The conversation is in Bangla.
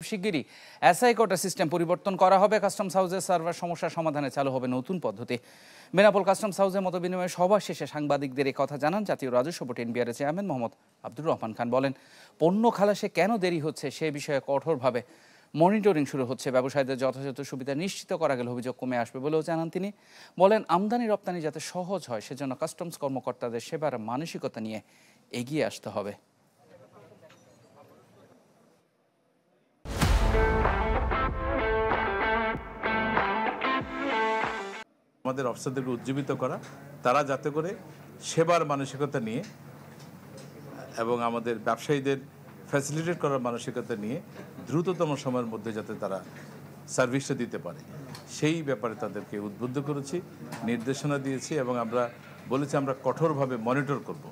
শিগগিরই এসআই কোটা সিস্টেম পরিবর্তন করা হবে। কাস্টমস হাউসের সার্ভার সমস্যার সমাধানে চালু হবে নতুন পদ্ধতি। বেনাপোল কাস্টমস হাউসে মতবিনিময় সভা শেষে সাংবাদিকদের এই কথা জানান জাতীয় রাজস্ব বোর্ড এনবিআরের চেয়ারম্যান মোহাম্মদ আব্দুর রহমান খান। বলেন, পণ্য খালাসে কেন দেরি হচ্ছে সে বিষয়ে কঠোরভাবে মনিটরিং শুরু হচ্ছে। ব্যবসায়ীদের যথাযথ সুবিধা নিশ্চিত করা গেলে অভিযোগ কমে আসবে বলেও জানান তিনি। বলেন, আমদানি রপ্তানি যাতে সহজ হয় সেজন্য কাস্টমস কর্মকর্তাদের সেবার মানসিকতা নিয়ে এগিয়ে আসতে হবে। আমাদের অফিসারদেরকে উজ্জীবিত করা, তারা যাতে করে সেবার মানসিকতা নিয়ে এবং আমাদের ব্যবসায়ীদের ফ্যাসিলিটেট করার মানসিকতা নিয়ে দ্রুততম সময়ের মধ্যে যাতে তারা সার্ভিসটা দিতে পারে সেই ব্যাপারে তাদেরকে উদ্বুদ্ধ করেছি, নির্দেশনা দিয়েছি এবং আমরা বলেছি আমরা কঠোরভাবে মনিটর করব।